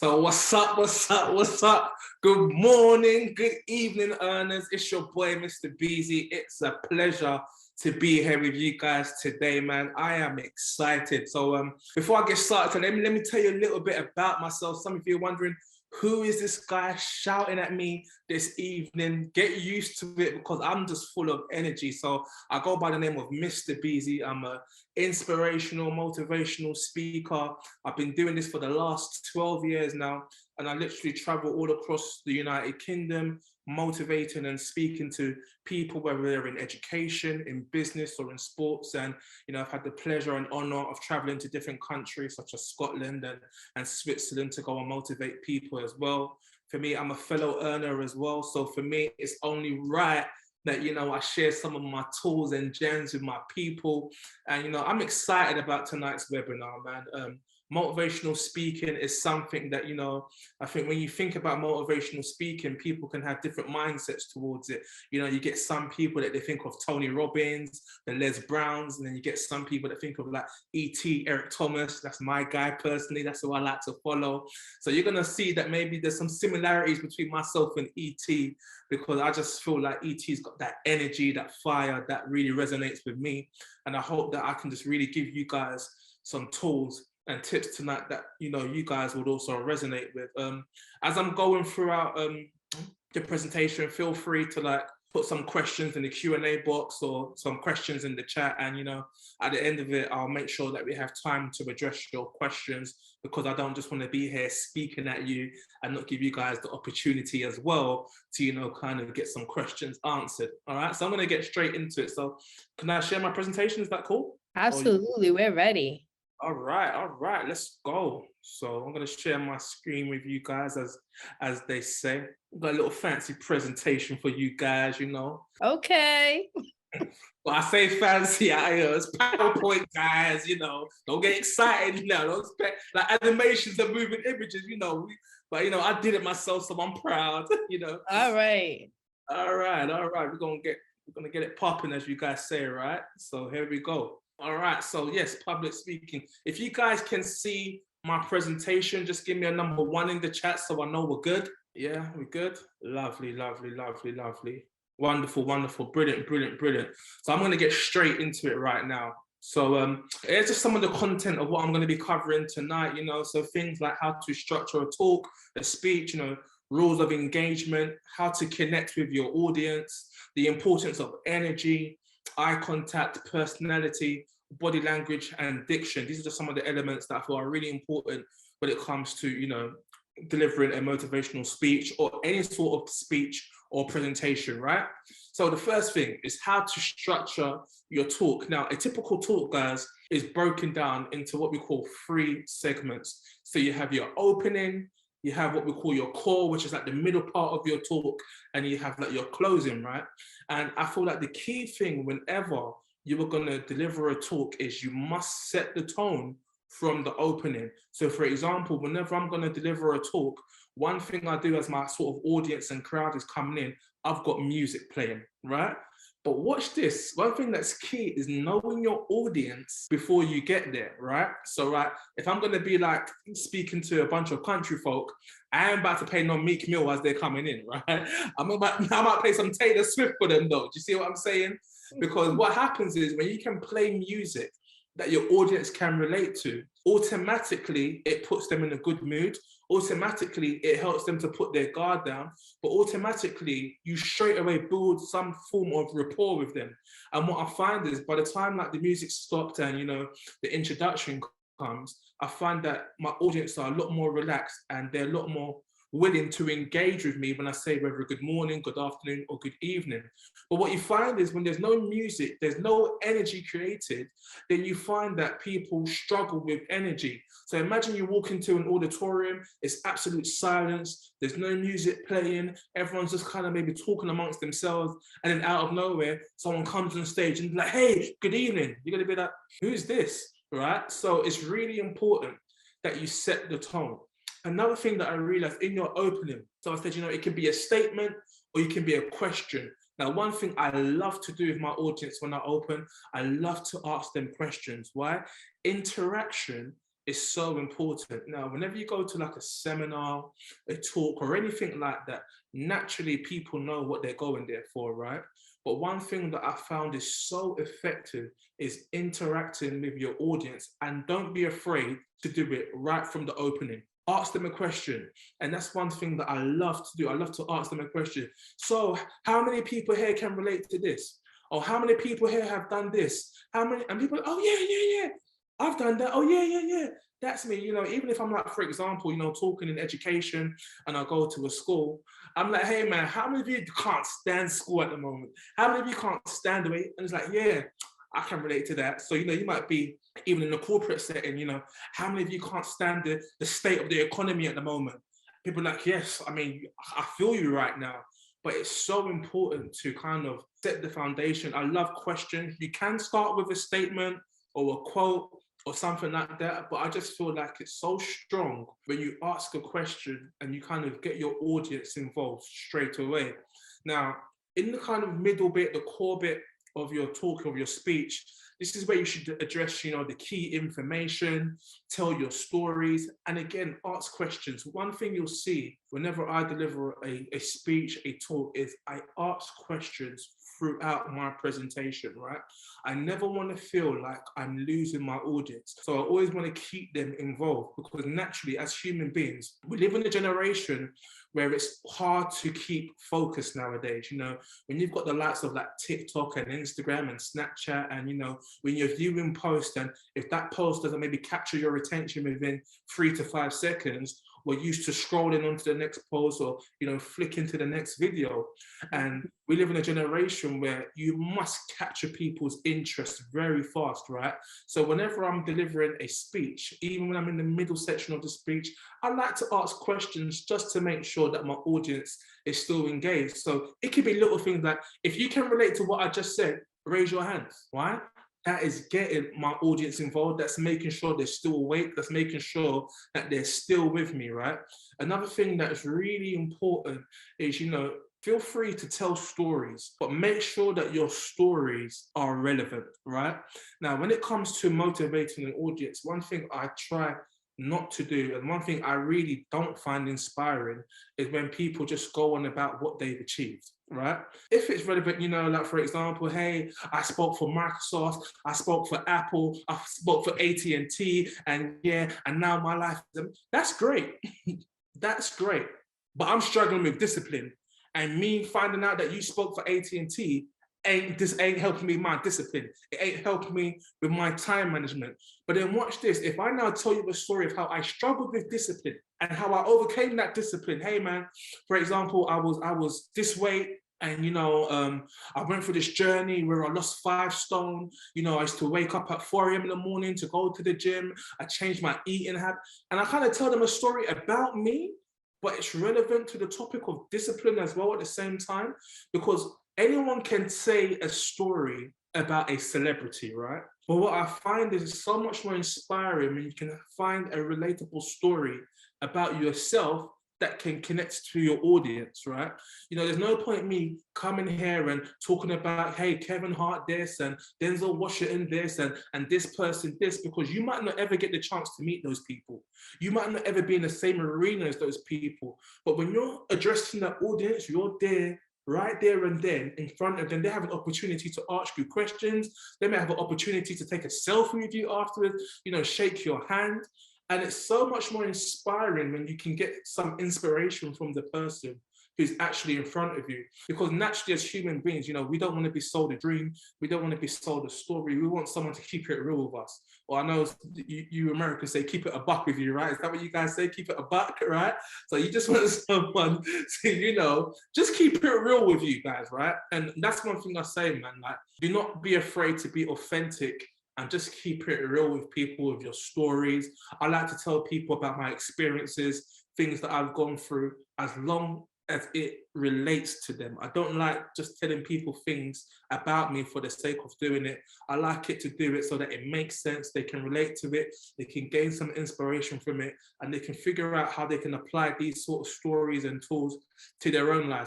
So what's up, what's up, what's up? Good morning, good evening, earners. It's your boy, Mr. Beazy. It's a pleasure to be here with you guys today, man. I am excited. So before I get started, let me tell you a little bit about myself. Some of you are wondering, who is this guy shouting at me this evening? Get used to it because I'm just full of energy. So I go by the name of Mr. Beazy. I'm an inspirational, motivational speaker. I've been doing this for the last 12 years now, and I literally travel all across the United Kingdom, motivating and speaking to people, whether they're in education, in business, or in sports. And I've had the pleasure and honor of traveling to different countries such as Scotland and Switzerland to go and motivate people as well. For me, I'm a fellow earner as well, so for me it's only right that I share some of my tools and gems with my people. And I'm excited about tonight's webinar, man. Motivational speaking is something that, I think when you think about motivational speaking, people can have different mindsets towards it. You get some people that they think of Tony Robbins, the Les Browns, and then you get some people that think of like E.T., Eric Thomas. That's my guy personally. That's who I like to follow. So you're going to see that maybe there's some similarities between myself and E.T., because I just feel like E.T.'s got that energy, that fire that really resonates with me. And I hope that I can just really give you guys some tools and tips tonight that you guys would also resonate with. As I'm going throughout the presentation, feel free to put some questions in the Q&A box or some questions in the chat, and at the end of it I'll make sure that we have time to address your questions, because I don't just want to be here speaking at you and not give you guys the opportunity as well to kind of get some questions answered. All right, so I'm going to get straight into it. So can I share my presentation? Is that cool? Absolutely, we're ready. All right, let's go. So I'm gonna share my screen with you guys, as they say. I've got a little fancy presentation for you guys, Okay. Well, I say fancy, it's PowerPoint, guys, don't get excited, don't expect like animations and moving images, but I did it myself, so I'm proud, All right. All right, we're gonna get it popping, as you guys say, right? So here we go. All right, so yes, public speaking. If you guys can see my presentation, just give me a number 1 in the chat so I know we're good. Yeah, we're good. Lovely. Wonderful. Brilliant. So I'm going to get straight into it right now. So here's just some of the content of what I'm going to be covering tonight, so things like how to structure a talk, a speech, rules of engagement, how to connect with your audience, the importance of energy, eye contact, personality, body language, and diction. These are just some of the elements that I feel are really important when it comes to, delivering a motivational speech or any sort of speech or presentation, right? So the first thing is how to structure your talk. Now, a typical talk, guys, is broken down into what we call 3 segments. So you have your opening, you have what we call your core, which is like the middle part of your talk, and you have like your closing, right? And I feel like the key thing whenever you are going to deliver a talk is you must set the tone from the opening. So for example, whenever I'm going to deliver a talk, one thing I do as my sort of audience and crowd is coming in, I've got music playing, right? But watch this. One thing that's key is knowing your audience before you get there, right? So, right, if I'm going to be like speaking to a bunch of country folk, I am about to play no Meek Mill as they're coming in, right? I might play some Taylor Swift for them, though. Do you see what I'm saying? Because what happens is when you can play music that your audience can relate to, automatically it puts them in a good mood. Automatically it helps them to put their guard down, but automatically you straight away build some form of rapport with them. And what I find is by the time like the music stopped and the introduction comes, I find that my audience are a lot more relaxed and they're a lot more willing to engage with me when I say whether good morning, good afternoon, or good evening. But what you find is when there's no music, there's no energy created, then you find that people struggle with energy. So imagine you walk into an auditorium, it's absolute silence, there's no music playing, everyone's just kind of maybe talking amongst themselves, and then out of nowhere, someone comes on stage and like, hey, good evening. You're gonna be like, who's this, right? So it's really important that you set the tone. Another thing that I realized in your opening, so I said, it can be a statement or you can be a question. Now, one thing I love to do with my audience when I open, I love to ask them questions. Why? Interaction is so important. Now, whenever you go to like a seminar, a talk, or anything like that, naturally people know what they're going there for, right? But one thing that I found is so effective is interacting with your audience, and don't be afraid to do it right from the opening. Ask them a question. And that's one thing that I love to do. I love to ask them a question. So, how many people here can relate to this? Or how many people here have done this? How many? And people, oh, yeah, I've done that. Oh, yeah. That's me. You know, even if I'm like, for example, you know, talking in education and I go to a school, I'm like, hey, man, how many of you can't stand school at the moment? How many of you can't stand the way? And it's like, yeah, I can relate to that. So, you know, you might be even in the corporate setting, you know, how many of you can't stand the state of the economy at the moment? People are like, yes, I mean, I feel you right now. But it's so important to kind of set the foundation. I love questions. You can start with a statement or a quote or something like that, but I just feel like it's so strong when you ask a question and you kind of get your audience involved straight away. Now, in the kind of middle bit, the core bit of your talk, of your speech, this is where you should address, you know, the key information, tell your stories, and again, ask questions. One thing you'll see whenever I deliver a speech, a talk, is I ask questions throughout my presentation, right? I never want to feel like I'm losing my audience. So I always want to keep them involved, because naturally, as human beings, we live in a generation where it's hard to keep focus nowadays. You know, when you've got the likes of like TikTok and Instagram and Snapchat, and you know, when you're viewing posts, and if that post doesn't maybe capture your attention within 3 to 5 seconds, we're used to scrolling onto the next post, or you know, flicking to the next video. And we live in a generation where you must capture people's interest very fast, right? So whenever I'm delivering a speech, even when I'm in the middle section of the speech, I like to ask questions just to make sure that my audience is still engaged. So it could be little things like, if you can relate to what I just said, raise your hands. Why? That is getting my audience involved. That's making sure they're still awake. That's making sure that they're still with me, right? Another thing that's really important is, you know, feel free to tell stories, but make sure that your stories are relevant, right? Now, when it comes to motivating an audience, one thing I try not to do, and one thing I really don't find inspiring, is when people just go on about what they've achieved, right? If it's relevant, you know, like for example, hey, I spoke for Microsoft, I spoke for Apple, I spoke for AT&T, and yeah, and now my life, that's great. That's great. But I'm struggling with discipline. And me finding out that you spoke for AT&T ain't helping me with my discipline. It ain't helping me with my time management. But then watch this. If I now tell you a story of how I struggled with discipline and how I overcame that discipline, hey man, for example, I was this weight, and you know, I went through this journey where I lost 5 stone. You know, I used to wake up at 4 a.m. in the morning to go to the gym. I changed my eating habit, and I kind of tell them a story about me, but it's relevant to the topic of discipline as well at the same time, because anyone can say a story about a celebrity, right? But what I find is so much more inspiring when you can find a relatable story about yourself that can connect to your audience, right? You know, there's no point me coming here and talking about, hey, Kevin Hart this, and Denzel Washington this, and this person this, because you might not ever get the chance to meet those people. You might not ever be in the same arena as those people. But when you're addressing that audience, you're there, right there and then in front of them. They have an opportunity to ask you questions. They may have an opportunity to take a selfie with you afterwards, you know, shake your hand. And it's so much more inspiring when you can get some inspiration from the person who's actually in front of you. Because naturally, as human beings, you know, we don't want to be sold a dream. We don't want to be sold a story. We want someone to keep it real with us. Or I know you Americans say, keep it a buck with you, right? Is that what you guys say? Keep it a buck, right? So you just want someone to, you know, just keep it real with you guys, right? And that's one thing I say, man, like, do not be afraid to be authentic, and just keep it real with people, with your stories. I like to tell people about my experiences, things that I've gone through, as long as it relates to them. I don't like just telling people things about me for the sake of doing it. I like it to do it so that it makes sense, they can relate to it, they can gain some inspiration from it, and they can figure out how they can apply these sort of stories and tools to their own life.